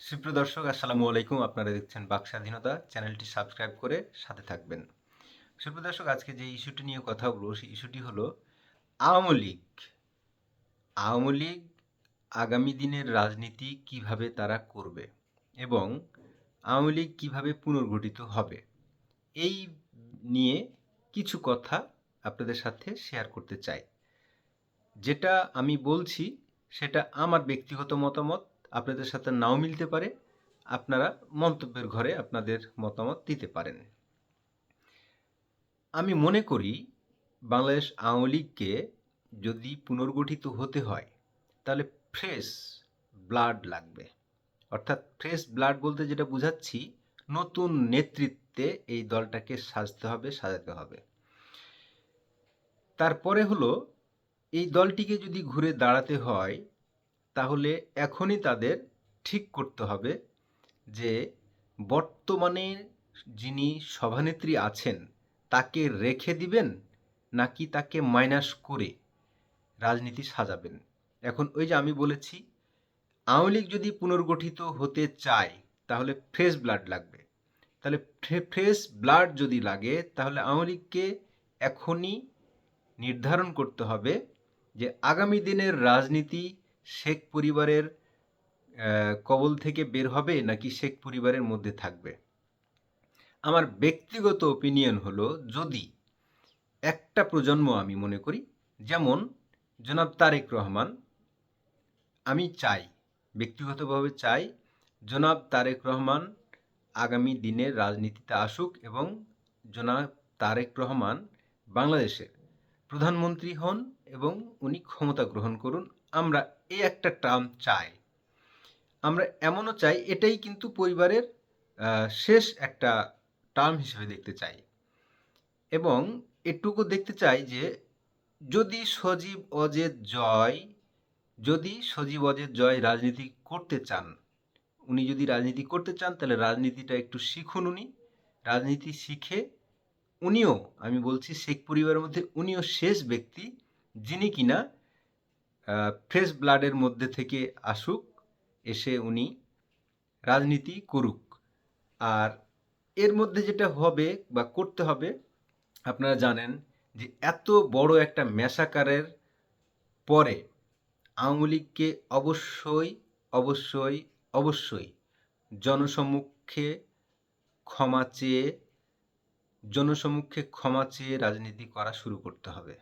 সুপ্রিয় দর্শক, আসসালামু আলাইকুম। আপনারা দেখছেন বাক স্বাধীনতা। চ্যানেলটি সাবস্ক্রাইব করে সাথে থাকবেন। সুপ্রিয় দর্শক, আজকে যে ইস্যুটি নিয়ে কথা বলব সেই ইস্যুটি হলো আওয়ামী লীগ। আওয়ামী লীগ আগামী দিনের রাজনীতি কিভাবে তারা করবে এবং আওয়ামী লীগ কিভাবে পুনর্গঠিত হবে, এই নিয়ে কিছু কথা আপনাদের সাথে শেয়ার করতে চাই। যেটা আমি বলছি সেটা আমার ব্যক্তিগত মতামত, আপনাদের সাথে নাও মিলতে পারে। আপনারা মন্তব্যের ঘরে আপনাদের মতামত দিতে পারেন। আমি মনে করি বাংলাদেশ আওয়ামী লীগকে যদি পুনর্গঠিত হতে হয় তাহলে ফ্রেশ ব্লাড লাগবে। অর্থাৎ ফ্রেশ ব্লাড বলতে যেটা বুঝাচ্ছি, নতুন নেতৃত্বে এই দলটাকে সাজাতে হবে। তারপরে হলো, এই দলটিকে যদি ঘুরে দাঁড়াতে হয় তাহলে এখনই তাদের ঠিক করতে হবে যে বর্তমানে যিনি সভানেত্রী আছেন তাকে রেখে দিবেন নাকি তাকে মাইনাস করে রাজনীতি সাজাবেন। এখন ওই যে আমি বলেছি, আওয়ামী লীগ যদি পুনর্গঠিত হতে চায় তাহলে ফ্রেশ ব্লাড লাগবে। তাহলে ফ্রেশ ব্লাড যদি লাগে তাহলে আওয়ামী লীগকে এখনই নির্ধারণ করতে হবে যে আগামী দিনের রাজনীতি শেখ পরিবারের কবল থেকে বের হবে নাকি শেখ পরিবারের মধ্যে থাকবে। আমার ব্যক্তিগত ওপিনিয়ন হলো, যদি একটা প্রজন্ম আমি মনে করি, যেমন জনাব তারেক রহমান, আমি চাই, ব্যক্তিগতভাবে চাই জনাব তারেক রহমান আগামী দিনের রাজনীতিতে আসুক এবং জনাব তারেক রহমান বাংলাদেশের প্রধানমন্ত্রী হন এবং উনি ক্ষমতা গ্রহণ করুন। আমরা এই একটা টার্ম চাই। আমরা এমনও চাই, এটাই কিন্তু পরিবারের শেষ একটা টার্ম হিসেবে দেখতে চাই। এবং এটুকু দেখতে চাই যে যদি সজীব অজেদ জয় রাজনীতি করতে চান, উনি যদি রাজনীতি করতে চান তাহলে রাজনীতিটা একটু শিখুন। উনি রাজনীতি শিখে উনিও, আমি বলছি শেখ পরিবারের মধ্যে উনিও শেষ ব্যক্তি যিনি কিনা ফ্রেশ ব্লাডের মধ্যে থেকে আসুক, এসে উনি রাজনীতি করুক। আর এর মধ্যে যেটা হবে বা করতে হবে, আপনারা জানেন যে এত বড় একটা ম্যাসাকারের পরে আওয়ামী লীগকে অবশ্যই অবশ্যই অবশ্যই জনসম্মুখে ক্ষমা চেয়ে রাজনীতি করা শুরু করতে হবে।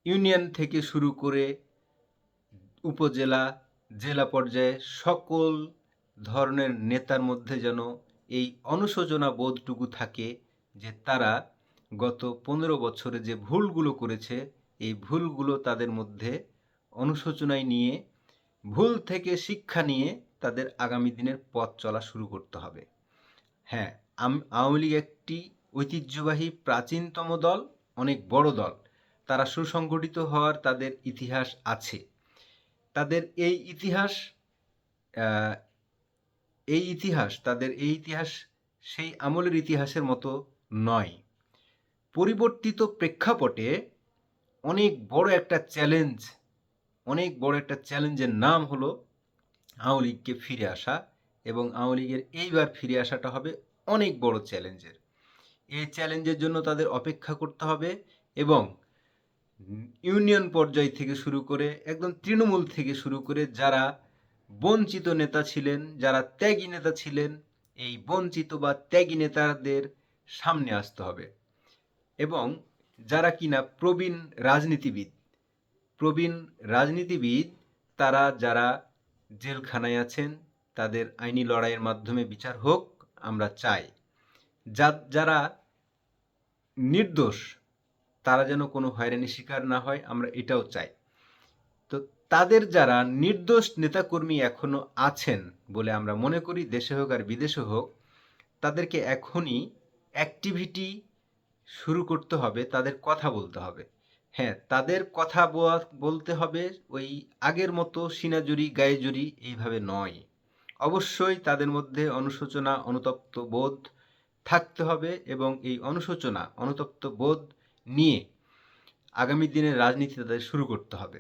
ইউনিয়ন থেকে শুরু করে উপজেলা, জেলা পর্যায়ে সকল ধরনের নেতার মধ্যে যেন এই অনুশোচনা বোধটুকু থাকে যে তারা গত 15 বছরে যে ভুলগুলো করেছে, এই ভুলগুলো তাদের মধ্যে অনুশোচনায় নিয়ে, ভুল থেকে শিক্ষা নিয়ে তাদের আগামী দিনের পথ চলা শুরু করতে হবে। হ্যাঁ, আওয়ামী লীগ একটি ঐতিহ্যবাহী প্রাচীনতম দল, অনেক বড় দল। তারা সুসংগঠিত হওয়ার তাদের ইতিহাস আছে। তাদের আহ, এই ইতিহাস সেই আমলের ইতিহাসের মতো নয়। পরিবর্তিত প্রেক্ষাপটে অনেক বড় একটা চ্যালেঞ্জের নাম হলো আওয়ামী লীগকে ফিরে আসা। এবং আওয়ামী লীগের এইবার ফিরে আসাটা হবে অনেক বড় চ্যালেঞ্জের। এই চ্যালেঞ্জের জন্য তাদের অপেক্ষা করতে হবে এবং ইউনিয়ন পর্যায় থেকে শুরু করে একদম তৃণমূল থেকে শুরু করে যারা বঞ্চিত নেতা ছিলেন, যারা ত্যাগী নেতা ছিলেন, এই বঞ্চিত বা ত্যাগী নেতাদের সামনে আসতে হবে। এবং যারা কিনা প্রবীণ রাজনীতিবিদ, তারা যারা জেলখানায় আছেন তাদের আইনি লড়াইয়ের মাধ্যমে বিচার হোক, আমরা চাই। যারা নির্দোষ তারা যেন কোনো হয়রানির শিকার না হয়, আমরা এটাও চাই। তো তাদের যারা নির্দোষ নেতাকর্মী এখনো আছেন বলে আমরা মনে করি, দেশে হোক আর বিদেশে হোক, তাদেরকে এখনই অ্যাক্টিভিটি শুরু করতে হবে, তাদের কথা বলতে হবে। হ্যাঁ, তাদের কথা বলতে হবে ওই আগের মতো সিনাজুরি গায়েজুরি এইভাবে নয়। অবশ্যই তাদের মধ্যে অনুশোচনা অনুতপ্ত বোধ থাকতে হবে এবং এই অনুশোচনা অনুতপ্ত বোধ নিয়ে আগামী দিনের রাজনীতি তাদের শুরু করতে হবে।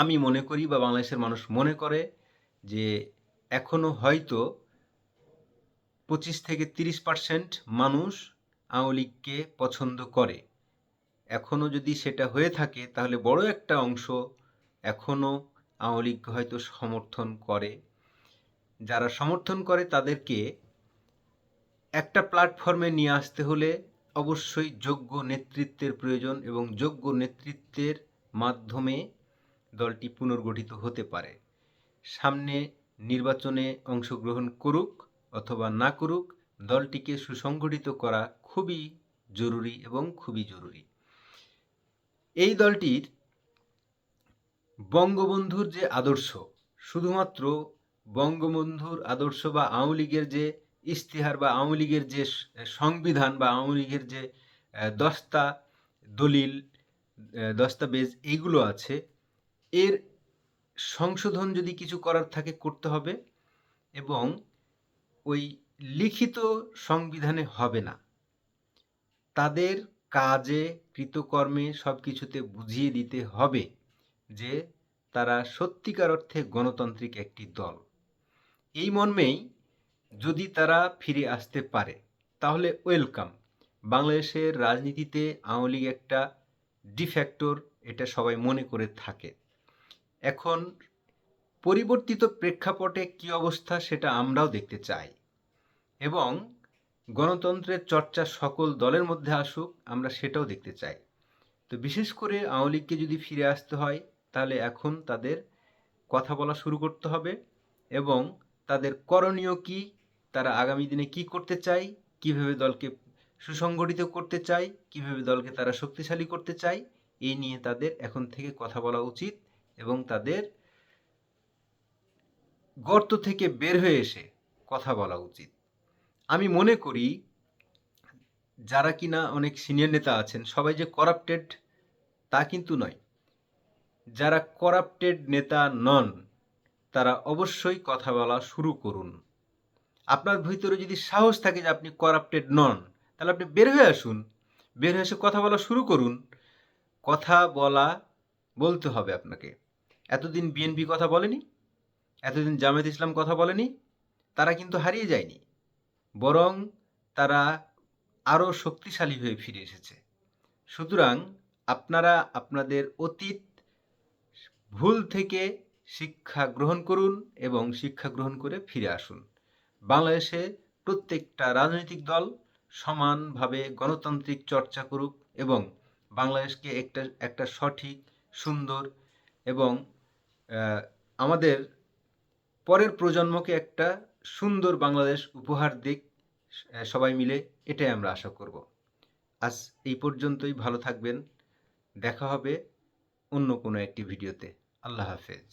আমি মনে করি বা বাংলাদেশের মানুষ মনে করে যে এখনও হয়তো 25-30% মানুষ আওয়ামী লীগকে পছন্দ করে। এখনও যদি সেটা হয়ে থাকে তাহলে বড় একটা অংশ এখনও আওয়ামী লীগকে হয়তো সমর্থন করে। যারা সমর্থন করে তাদেরকে একটা প্ল্যাটফর্মে নিয়ে আসতে হলে অবশ্যই যোগ্য নেতৃত্বের প্রয়োজন, এবং যোগ্য নেতৃত্বের মাধ্যমে দলটি পুনর্গঠিত হতে পারে। সামনে নির্বাচনে অংশগ্রহণ করুক অথবা না করুক, দলটিকে সুসংগঠিত করা খুবই জরুরি এবং খুবই জরুরি। এই দলটির বঙ্গবন্ধুর যে আদর্শ, শুধুমাত্র বঙ্গবন্ধুর আদর্শ বা আওয়ামী লীগের যে ইশতেহার বা আওয়ামী লীগের যে সংবিধান বা আওয়ামী লীগের যে দস্তা দলিল, দস্তাবেজ এইগুলো আছে, এর সংশোধন যদি কিছু করার থাকে করতে হবে, এবং ওই লিখিত সংবিধানে হবে না। তাদের কাজে কৃতকর্মে সব কিছুতে বুঝিয়ে দিতে হবে যে তারা সত্যিকার অর্থে গণতান্ত্রিক একটি দল। এই মর্মেই যদি তারা ফিরে আসতে পারে তাহলে ওয়েলকাম। বাংলাদেশের রাজনীতিতে আওয়ামী লীগ একটা ডিফ্যাক্টর, এটা সবাই মনে করে থাকে। এখন পরিবর্তিত প্রেক্ষাপটে কি অবস্থা সেটা আমরাও দেখতে চাই, এবং গণতন্ত্রের চর্চা সকল দলের মধ্যে আসুক, আমরা সেটাও দেখতে চাই। তো বিশেষ করে আওয়ামী লীগকে যদি ফিরে আসতে হয় তাহলে এখন তাদের কথা বলা শুরু করতে হবে, এবং তাদের করণীয় কি, তারা আগামী দিনে কি করতে চায়, কিভাবে দলকে সুসংগঠিত করতে চায়, কিভাবে দলকে তারা শক্তিশালী করতে চায়, এই নিয়ে তাদের এখন থেকে কথা বলা উচিত, এবং তাদের গর্ত থেকে বের হয়ে এসে কথা বলা উচিত। আমি মনে করি যারা কিনা অনেক সিনিয়র নেতা আছেন সবাই যে করাপ্টেড তা কিন্তু নয়। যারা করাপ্টেড নেতা নন তারা অবশ্যই কথা বলা শুরু করুন। আপনার ভিতরে যদি সাহস থাকে যে আপনি করাপ্টেড নন, তাহলে আপনি বের হয়ে আসুন, বের হয়ে এসে কথা বলা শুরু করুন। কথা বলতে হবে আপনাকে। এতদিন বিএনপি কথা বলেনি, এতদিন জামায়াত ইসলাম কথা বলেনি, তারা কিন্তু হারিয়ে যায়নি, বরং তারা আরও শক্তিশালী হয়ে ফিরে এসেছে। সুতরাং আপনারা আপনাদের অতীত ভুল থেকে শিক্ষা গ্রহণ করুন এবং শিক্ষা গ্রহণ করে ফিরে আসুন। বাংলাদেশে প্রত্যেকটা রাজনৈতিক দল সমানভাবে গণতান্ত্রিক চর্চা করুক, এবং বাংলাদেশকে একটা সঠিক, সুন্দর এবং আমাদের পরের প্রজন্মকে একটা সুন্দর বাংলাদেশ উপহার দিক সবাই মিলে, এটাই আমরা আশা করব। আজ এই পর্যন্তই, ভালো থাকবেন, দেখা হবে অন্য কোনো একটি ভিডিওতে। আল্লাহ হাফেজ।